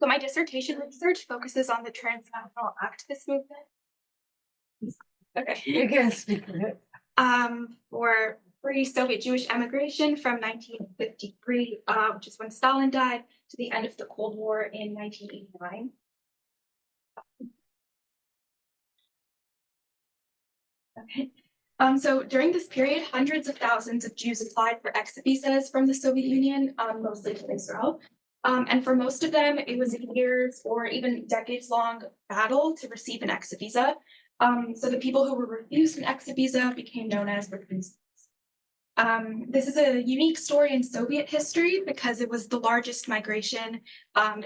So my dissertation research focuses on the transnational activist movement. Okay. You can speak for it. For free Soviet Jewish emigration from 1953, which is when Stalin died, to the end of the Cold War in 1989. Okay. So during this period, hundreds of thousands of Jews applied for exit visas from the Soviet Union, mostly to Israel. And for most of them, it was a years or even decades-long battle to receive an exit visa. So the people who were refused an exit visa became known as refugees. This is a unique story in Soviet history because it was the largest migration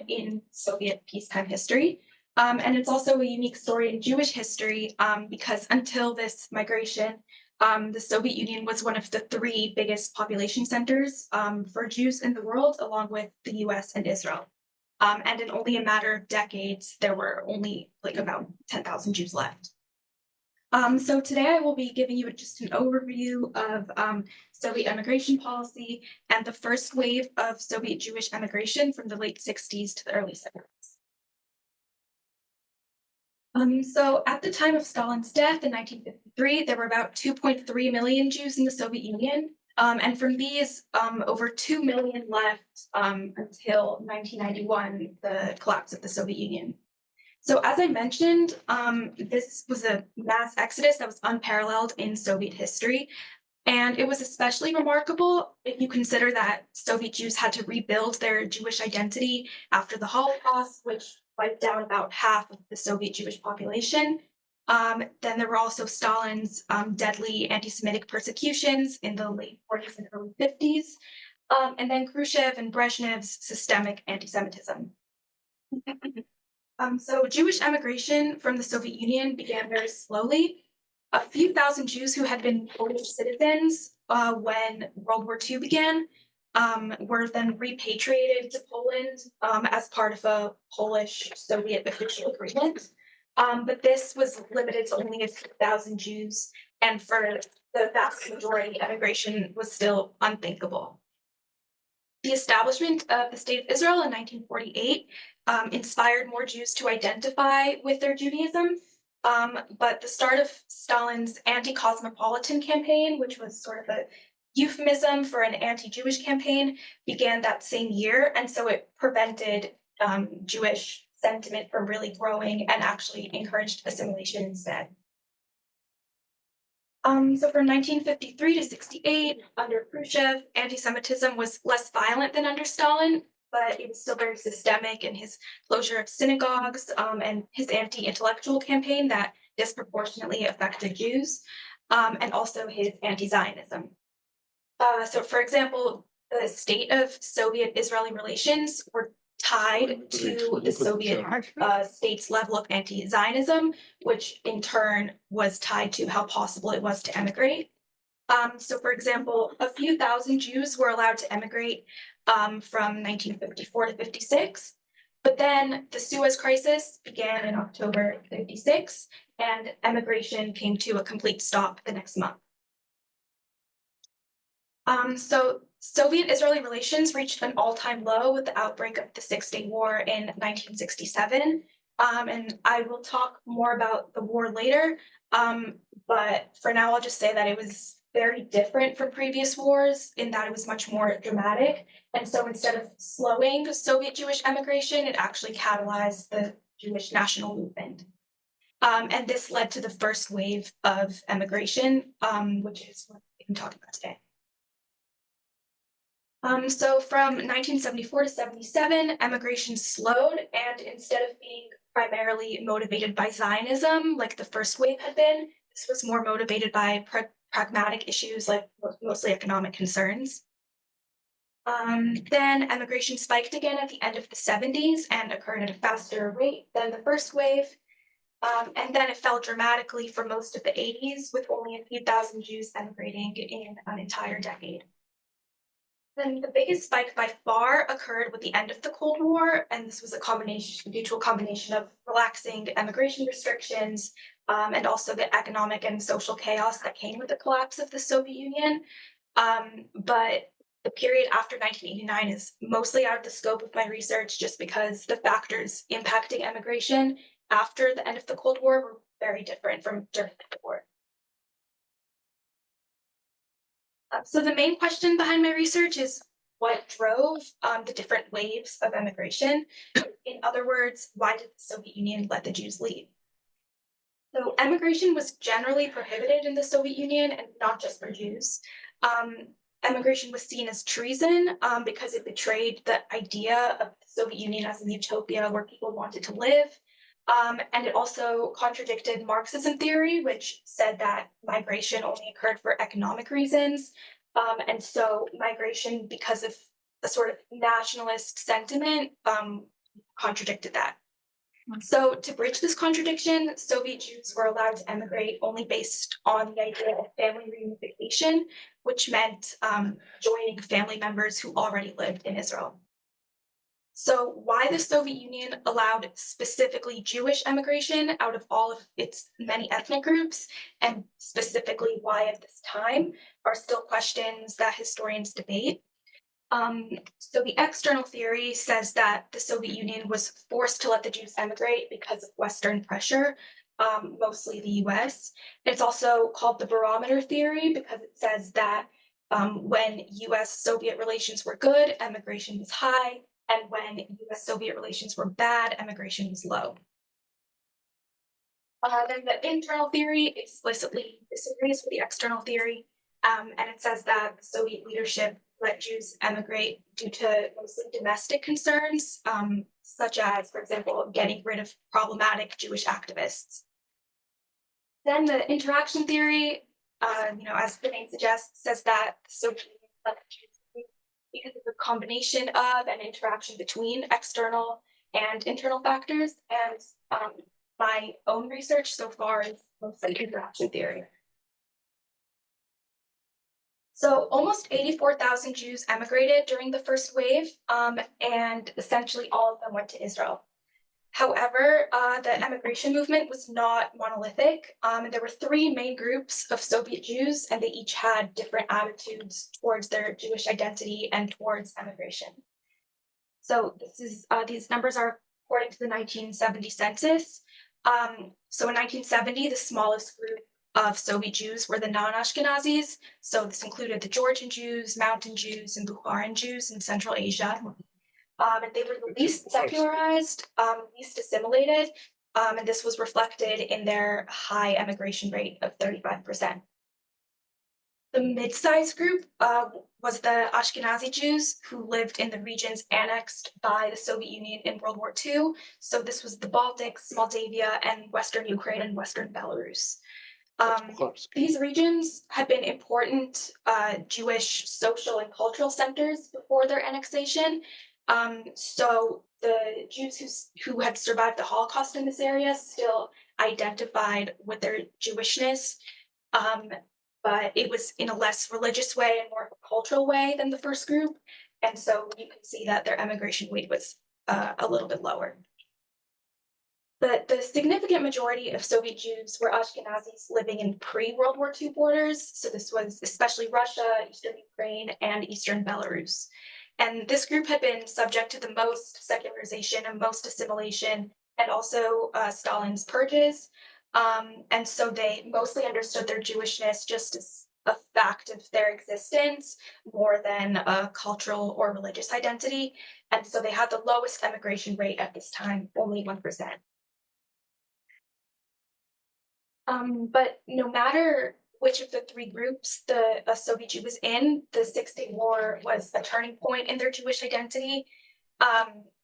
in Soviet peacetime history. And it's also a unique story in Jewish history because until this migration, the Soviet Union was one of the three biggest population centers for Jews in the world, along with the US and Israel. And in only a matter of decades, there were only like about 10,000 Jews left. So today I will be giving you just an overview of Soviet immigration policy and the first wave of Soviet Jewish emigration from the late 60s to the early 70s. So at the time of Stalin's death in 1953, there were about 2.3 million Jews in the Soviet Union. And from these, over 2 million left until 1991, the collapse of the Soviet Union. So as I mentioned, this was a mass exodus that was unparalleled in Soviet history. And it was especially remarkable if you consider that Soviet Jews had to rebuild their Jewish identity after the Holocaust, which wiped down about half of the Soviet Jewish population. Then there were also Stalin's deadly anti-Semitic persecutions in the late 40s and early 50s, and then Khrushchev and Brezhnev's systemic anti-Semitism. So Jewish emigration from the Soviet Union began very slowly. A few thousand Jews who had been Polish citizens when World War II began were then repatriated to Poland as part of a Polish-Soviet official agreement. But this was limited to only a few thousand Jews, and for the vast majority, emigration was still unthinkable. The establishment of the State of Israel in 1948 inspired more Jews to identify with their Judaism, but the start of Stalin's anti-cosmopolitan campaign, which was sort of a euphemism for an anti-Jewish campaign, began that same year, and so it prevented Jewish sentiment from really growing and actually encouraged assimilation instead. So from 1953 to 68, under Khrushchev, anti-Semitism was less violent than under Stalin, but it was still very systemic in his closure of synagogues and his anti-intellectual campaign that disproportionately affected Jews, and also his anti-Zionism. So for example, the state of Soviet-Israeli relations were tied to the Soviet state's level of anti-Zionism, which in turn was tied to how possible it was to emigrate. So for example, a few thousand Jews were allowed to emigrate from 1954 to 56, but then the Suez Crisis began in October 56, and emigration came to a complete stop the next month. So Soviet-Israeli relations reached an all-time low with the outbreak of the Six-Day War in 1967. And I will talk more about the war later, but for now I'll just say that it was very different from previous wars in that it was much more dramatic. And so instead of slowing Soviet Jewish emigration, it actually catalyzed the Jewish national movement. And this led to the first wave of emigration, which is what we can talk about today. So from 1974 to 77, emigration slowed, and instead of being primarily motivated by Zionism, like the first wave had been, this was more motivated by pragmatic issues like mostly economic concerns. Then emigration spiked again at the end of the 70s and occurred at a faster rate than the first wave. And then it fell dramatically for most of the 80s, with only a few thousand Jews emigrating in an entire decade. Then the biggest spike by far occurred with the end of the Cold War, and this was due to a combination of relaxing immigration restrictions and also the economic and social chaos that came with the collapse of the Soviet Union. But the period after 1989 is mostly out of the scope of my research just because the factors impacting emigration after the end of the Cold War were very different from during the war. So the main question behind my research is what drove the different waves of emigration? In other words, why did the Soviet Union let the Jews leave? So emigration was generally prohibited in the Soviet Union, and not just for Jews. Emigration was seen as treason because it betrayed the idea of the Soviet Union as a utopia where people wanted to live. And it also contradicted Marxism theory, which said that migration only occurred for economic reasons. And so migration, because of a sort of nationalist sentiment, contradicted that. So to bridge this contradiction, Soviet Jews were allowed to emigrate only based on the idea of family reunification, which meant joining family members who already lived in Israel. So why the Soviet Union allowed specifically Jewish emigration out of all of its many ethnic groups, and specifically why at this time, are still questions that historians debate. So the external theory says that the Soviet Union was forced to let the Jews emigrate because of Western pressure, mostly the US. It's also called the barometer theory because it says that when US-Soviet relations were good, emigration was high, and when US-Soviet relations were bad, emigration was low. Then the internal theory explicitly disagrees with the external theory, and it says that the Soviet leadership let Jews emigrate due to mostly domestic concerns, such as, for example, getting rid of problematic Jewish activists. Then the interaction theory, as the name suggests, says that the Soviet Union let the Jews leave because of a combination of an interaction between external and internal factors, and my own research so far is mostly interaction theory. So almost 84,000 Jews emigrated during the first wave, and essentially all of them went to Israel. However, the emigration movement was not monolithic. And there were three main groups of Soviet Jews, and they each had different attitudes towards their Jewish identity and towards emigration. So these numbers are according to the 1970 census. So in 1970, the smallest group of Soviet Jews were the non-Ashkenazis. So this included the Georgian Jews, Mountain Jews, and Bukharan Jews in Central Asia. And they were the least secularized, least assimilated, and this was reflected in their high emigration rate of 35%. The mid-sized group was the Ashkenazi Jews who lived in the regions annexed by the Soviet Union in World War II. So this was the Baltics, Moldavia, and Western Ukraine and Western Belarus. These regions had been important Jewish social and cultural centers before their annexation. So the Jews who had survived the Holocaust in this area still identified with their Jewishness, but it was in a less religious way and more of a cultural way than the first group. And so you can see that their emigration rate was a little bit lower. But the significant majority of Soviet Jews were Ashkenazis living in pre-World War II borders. So this was especially Russia, Eastern Ukraine, and Eastern Belarus. And this group had been subject to the most secularization and most assimilation, and also Stalin's purges. And so they mostly understood their Jewishness just as a fact of their existence more than a cultural or religious identity. And so they had the lowest emigration rate at this time, only 1%. But no matter which of the three groups the Soviet Jew was in, the Six-Day War was a turning point in their Jewish identity.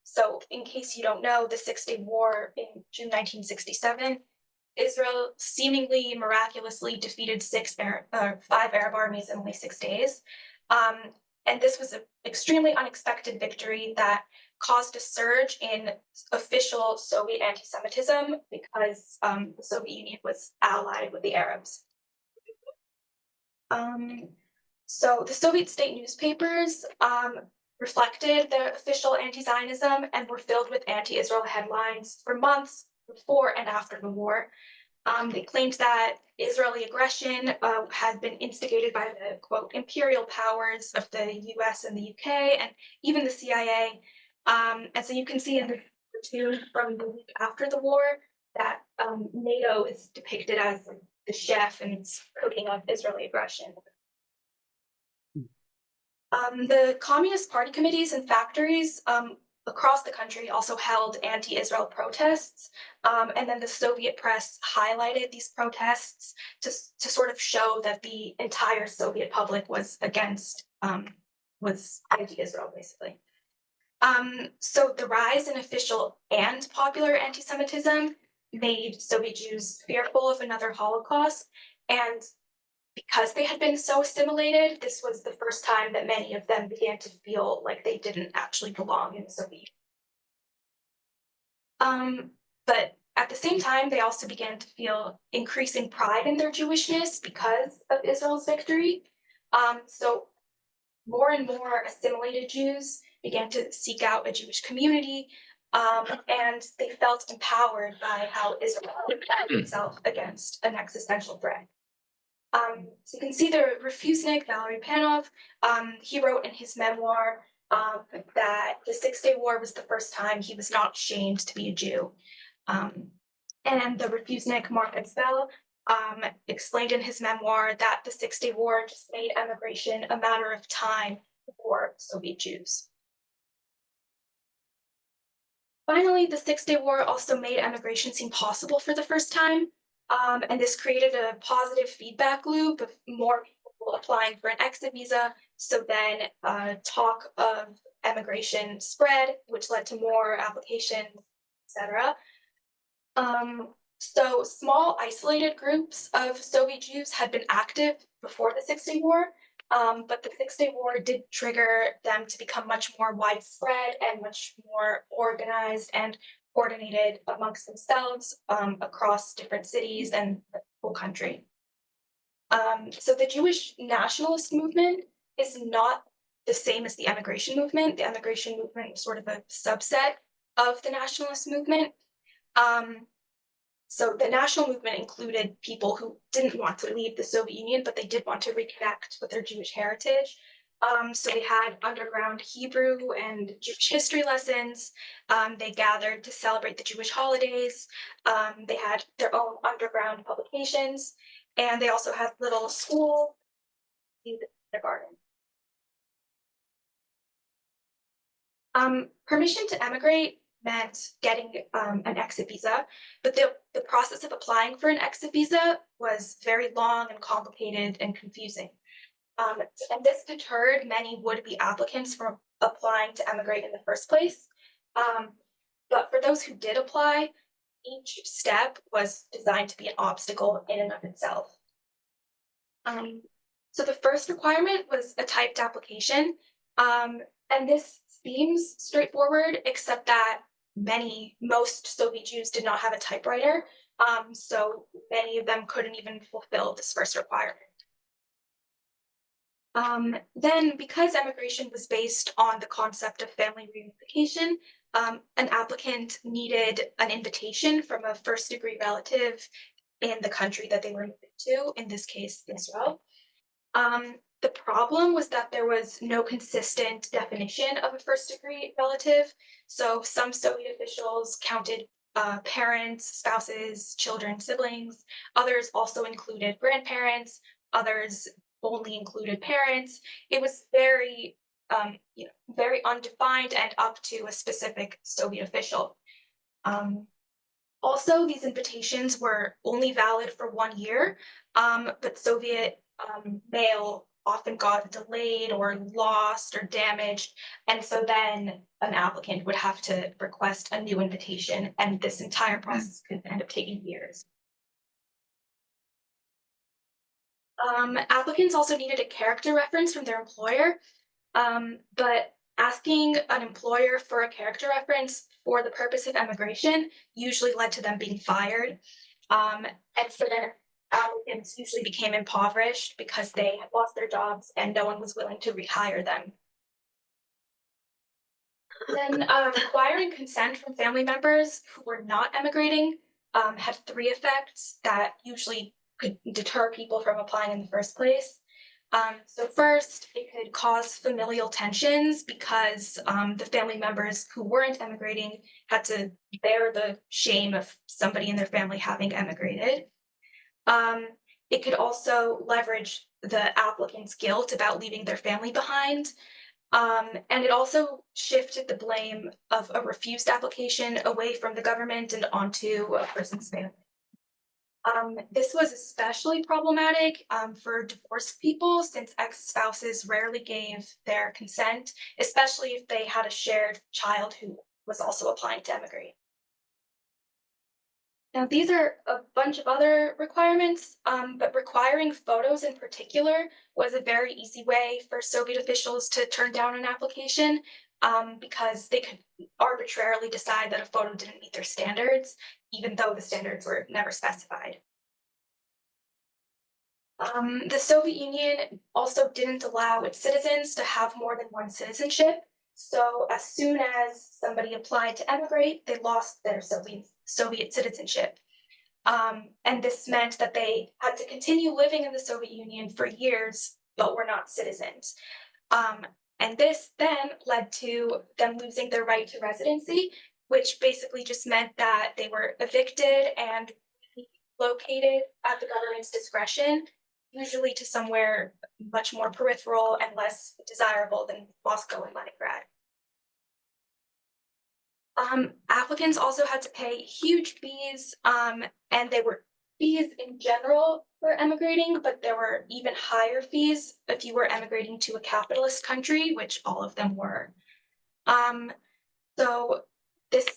So in case you don't know, the Six-Day War in June 1967, Israel seemingly miraculously defeated 5 Arab armies in only 6 days. And this was an extremely unexpected victory that caused a surge in official Soviet anti-Semitism because the Soviet Union was allied with the Arabs. So the Soviet state newspapers reflected the official anti-Zionism and were filled with anti-Israel headlines for months before and after the war. They claimed that Israeli aggression had been instigated by the, quote, imperial powers of the US and the UK and even the CIA. And so you can see in the cartoon from the week after the war that NATO is depicted as the chef and it's cooking up Israeli aggression. The Communist Party committees and factories across the country also held anti-Israel protests, and then the Soviet press highlighted these protests to sort of show that the entire Soviet public was against, was anti-Israel, basically. So the rise in official and popular anti-Semitism made Soviet Jews fearful of another Holocaust, and because they had been so assimilated, this was the first time that many of them began to feel like they didn't actually belong in the Soviet Union. But at the same time, they also began to feel increasing pride in their Jewishness because of Israel's victory. So more and more assimilated Jews began to seek out a Jewish community, and they felt empowered by how Israel defended itself against an existential threat. So you can see the refusnik, Valery Panov, he wrote in his memoir that the 6-Day War was the first time he was not ashamed to be a Jew. And the refusnik, Mark Etzbel, explained in his memoir that the 6-Day War just made emigration a matter of time for Soviet Jews. Finally, the 6-Day War also made emigration seem possible for the first time. And this created a positive feedback loop of more people applying for an exit visa. So then talk of emigration spread, which led to more applications, etc. So small isolated groups of Soviet Jews had been active before the 6-Day War, but the 6-Day War did trigger them to become much more widespread and much more organized and coordinated amongst themselves across different cities and the whole country. So the Jewish nationalist movement is not the same as the emigration movement. The emigration movement is sort of a subset of the nationalist movement. So the national movement included people who didn't want to leave the Soviet Union, but they did want to reconnect with their Jewish heritage. So they had underground Hebrew and Jewish history lessons. They gathered to celebrate the Jewish holidays. They had their own underground publications, and they also had little school in the kindergarten. Permission to emigrate meant getting an exit visa, but the process of applying for an exit visa was very long and complicated and confusing. And this deterred many would-be applicants from applying to emigrate in the first place. But for those who did apply, each step was designed to be an obstacle in and of itself. So the first requirement was a typed application. And this seems straightforward, except that most Soviet Jews did not have a typewriter. So many of them couldn't even fulfill this first requirement. Then, because emigration was based on the concept of family reunification, an applicant needed an invitation from a first-degree relative in the country that they were moving to, in this case, Israel. The problem was that there was no consistent definition of a first-degree relative, so some Soviet officials counted parents, spouses, children, siblings. Others also included grandparents. Others only included parents. It was very, very undefined and up to a specific Soviet official. Also, these invitations were only valid for 1 year, but Soviet mail often got delayed or lost or damaged, and so then an applicant would have to request a new invitation, and this entire process could end up taking years. Applicants also needed a character reference from their employer, but asking an employer for a character reference for the purpose of emigration usually led to them being fired. And so then applicants usually became impoverished because they had lost their jobs and no one was willing to rehire them. Then requiring consent from family members who were not emigrating had three effects that usually could deter people from applying in the first place. So first, it could cause familial tensions because the family members who weren't emigrating had to bear the shame of somebody in their family having emigrated. It could also leverage the applicant's guilt about leaving their family behind. And it also shifted the blame of a refused application away from the government and onto a person's family. This was especially problematic for divorced people since ex-spouses rarely gave their consent, especially if they had a shared child who was also applying to emigrate. Now, these are a bunch of other requirements, but requiring photos in particular was a very easy way for Soviet officials to turn down an application because they could arbitrarily decide that a photo didn't meet their standards, even though the standards were never specified. The Soviet Union also didn't allow its citizens to have more than one citizenship. So as soon as somebody applied to emigrate, they lost their Soviet citizenship. And this meant that they had to continue living in the Soviet Union for years, but were not citizens. And this then led to them losing their right to residency, which basically just meant that they were evicted and located at the government's discretion, usually to somewhere much more peripheral and less desirable than Moscow and Leningrad. Applicants also had to pay huge fees, and they were fees in general for emigrating, but there were even higher fees if you were emigrating to a capitalist country, which all of them were. So these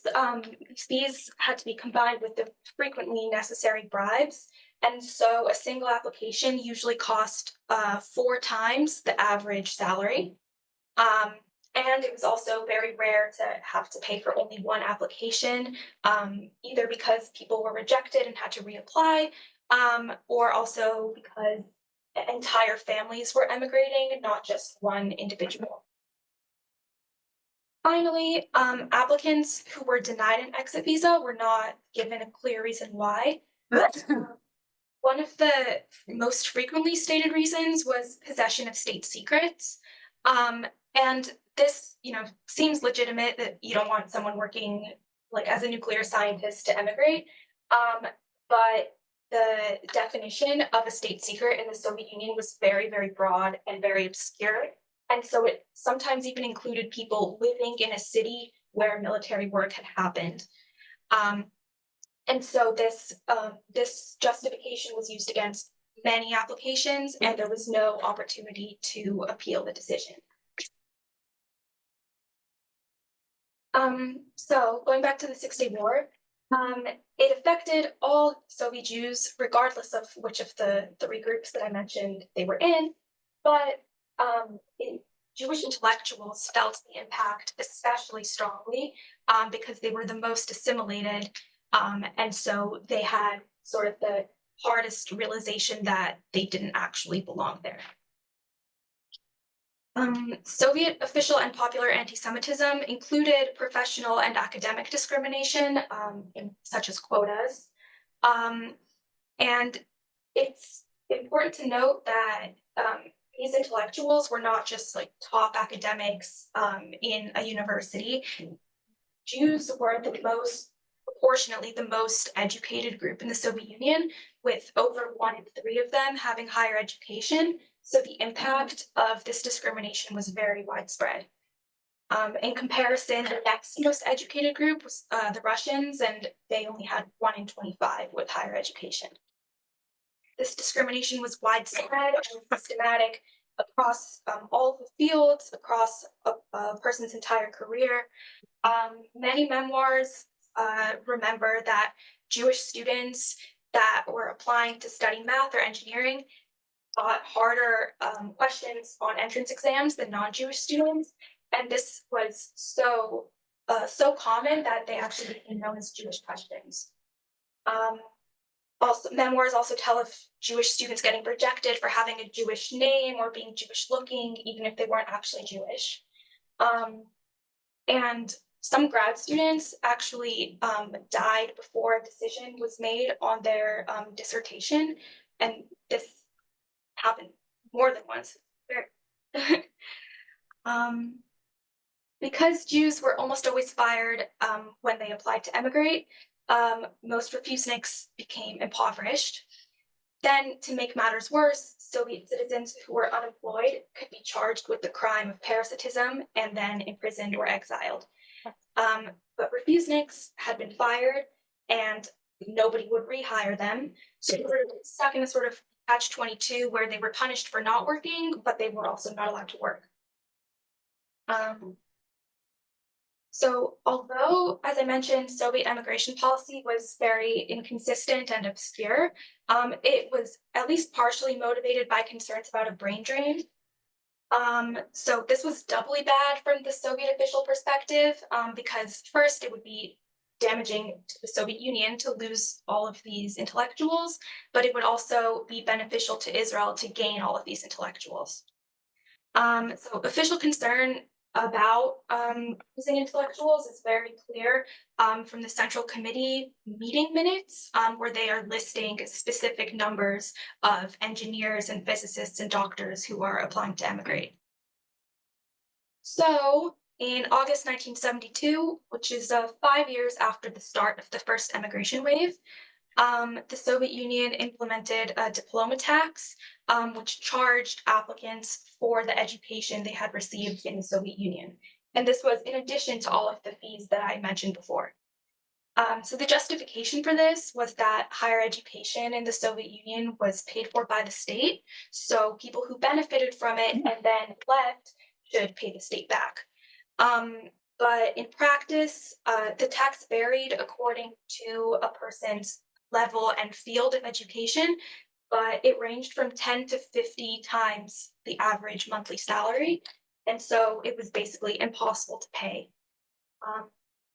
fees had to be combined with the frequently necessary bribes, and so a single application usually cost 4 times the average salary. And it was also very rare to have to pay for only one application, either because people were rejected and had to reapply, or also because entire families were emigrating, not just one individual. Finally, applicants who were denied an exit visa were not given a clear reason why. One of the most frequently stated reasons was possession of state secrets. And this, seems legitimate that you don't want someone working like as a nuclear scientist to emigrate. But the definition of a state secret in the Soviet Union was very, very broad and very obscure. And so it sometimes even included people living in a city where military work had happened. And so this justification was used against many applications, and there was no opportunity to appeal the decision. So going back to the 6-Day War, it affected all Soviet Jews, regardless of which of the 3 groups that I mentioned they were in, but Jewish intellectuals felt the impact especially strongly because they were the most assimilated, and so they had sort of the hardest realization that they didn't actually belong there. Soviet official and popular anti-Semitism included professional and academic discrimination, such as quotas. And it's important to note that these intellectuals were not just like top academics in a university. Jews were proportionately the most educated group in the Soviet Union, with over 1 in 3 of them having higher education. So the impact of this discrimination was very widespread. In comparison, the next most educated group was the Russians, and they only had 1 in 25 with higher education. This discrimination was widespread and systematic across all the fields, across a person's entire career. Many memoirs remember that Jewish students that were applying to study math or engineering got harder questions on entrance exams than non-Jewish students, and this was so common that they actually became known as Jewish questions. Memoirs also tell of Jewish students getting rejected for having a Jewish name or being Jewish looking, even if they weren't actually Jewish. And some grad students actually died before a decision was made on their dissertation, and this happened more than once. Because Jews were almost always fired when they applied to emigrate, most refuseniks became impoverished. Then, to make matters worse, Soviet citizens who were unemployed could be charged with the crime of parasitism and then imprisoned or exiled. But refuseniks had been fired and nobody would rehire them. So they were stuck in a sort of catch-22 where they were punished for not working, but they were also not allowed to work. So although, as I mentioned, Soviet immigration policy was very inconsistent and obscure, it was at least partially motivated by concerns about a brain drain. So this was doubly bad from the Soviet official perspective, because first it would be damaging to the Soviet Union to lose all of these intellectuals, but it would also be beneficial to Israel to gain all of these intellectuals. So official concern about losing intellectuals is very clear from the Central Committee meeting minutes, where they are listing specific numbers of engineers and physicists and doctors who are applying to emigrate. So in August 1972, which is 5 years after the start of the first emigration wave, the Soviet Union implemented a diploma tax, which charged applicants for the education they had received in the Soviet Union. And this was in addition to all of the fees that I mentioned before. So the justification for this was that higher education in the Soviet Union was paid for by the state, so people who benefited from it and then left should pay the state back. But in practice, the tax varied according to a person's level and field of education, but it ranged from 10 to 50 times the average monthly salary, and so it was basically impossible to pay.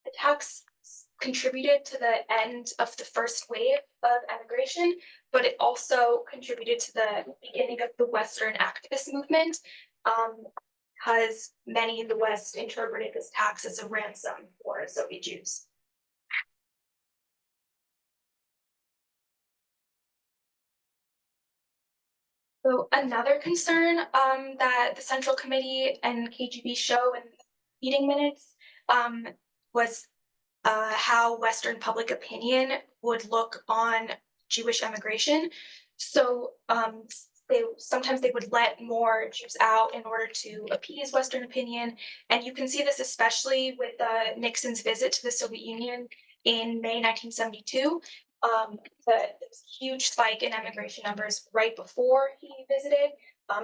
The tax contributed to the end of the first wave of emigration, but it also contributed to the beginning of the Western activist movement, because many in the West interpreted this tax as a ransom for Soviet Jews. So another concern that the Central Committee and KGB show in meeting minutes was how Western public opinion would look on Jewish immigration. So sometimes they would let more Jews out in order to appease Western opinion. And you can see this especially with Nixon's visit to the Soviet Union in May 1972. There was a huge spike in immigration numbers right before he visited,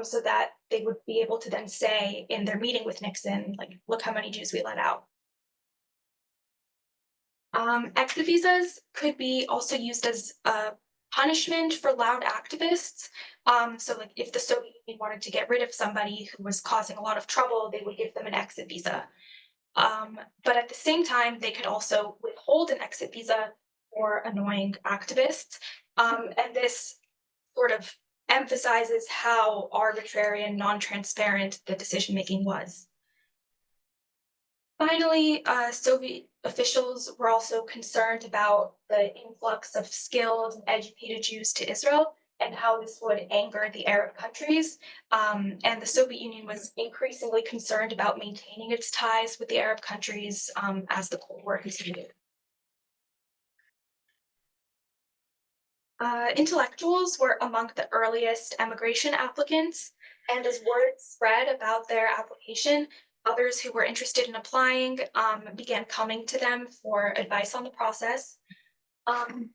so that they would be able to then say in their meeting with Nixon, like, look how many Jews we let out. Exit visas could be also used as a punishment for loud activists. So like if the Soviet Union wanted to get rid of somebody who was causing a lot of trouble, they would give them an exit visa. But at the same time, they could also withhold an exit visa for annoying activists. And this sort of emphasizes how arbitrary and non-transparent the decision-making was. Finally, Soviet officials were also concerned about the influx of skilled and educated Jews to Israel and how this would anger the Arab countries. And the Soviet Union was increasingly concerned about maintaining its ties with the Arab countries as the Cold War continued. Intellectuals were among the earliest emigration applicants, and as word spread about their application, others who were interested in applying began coming to them for advice on the process.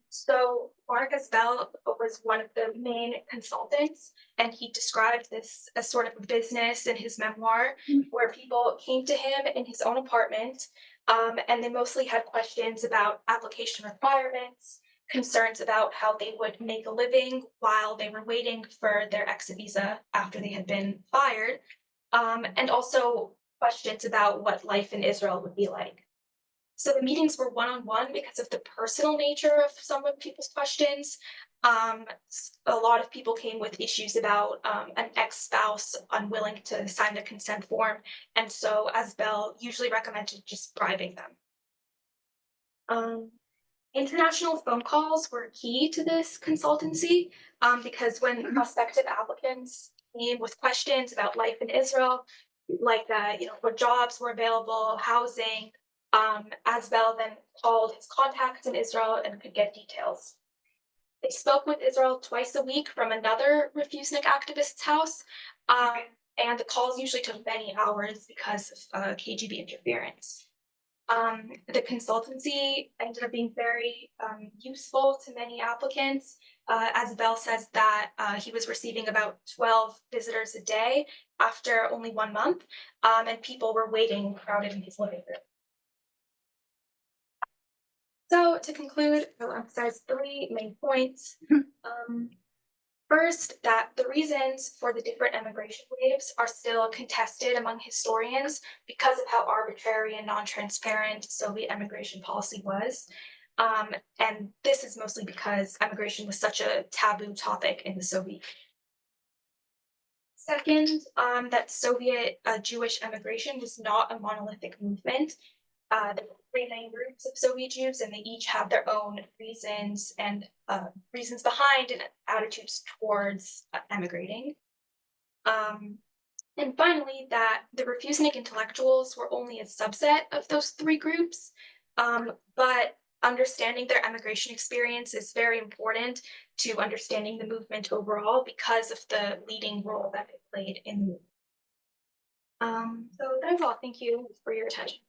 So Mark Asbel was one of the main consultants, and he described this as sort of a business in his memoir, where people came to him in his own apartment, and they mostly had questions about application requirements, concerns about how they would make a living while they were waiting for their exit visa after they had been fired, and also questions about what life in Israel would be like. So the meetings were one-on-one because of the personal nature of some of people's questions. A lot of people came with issues about an ex-spouse unwilling to sign the consent form, and so Asbel usually recommended just bribing them. International phone calls were key to this consultancy because when prospective applicants came with questions about life in Israel, like what jobs were available, housing, Asbel then called his contacts in Israel and could get details. They spoke with Israel twice a week from another refusnik activist's house, and the calls usually took many hours because of KGB interference. The consultancy ended up being very useful to many applicants. Asbel says that he was receiving about 12 visitors a day after only 1 month, and people were waiting crowded in his living room. So to conclude, I'll emphasize 3 main points. First, that the reasons for the different immigration waves are still contested among historians because of how arbitrary and non-transparent Soviet immigration policy was. And this is mostly because immigration was such a taboo topic in the Soviet Union. Second, that Soviet Jewish immigration was not a monolithic movement. There were 3 main groups of Soviet Jews, and they each have their own reasons and reasons behind and attitudes towards emigrating. And finally, that the refusnik intellectuals were only a subset of those 3 groups, but understanding their emigration experience is very important to understanding the movement overall because of the leading role that it played in the movement. So that's all. Thank you for your attention.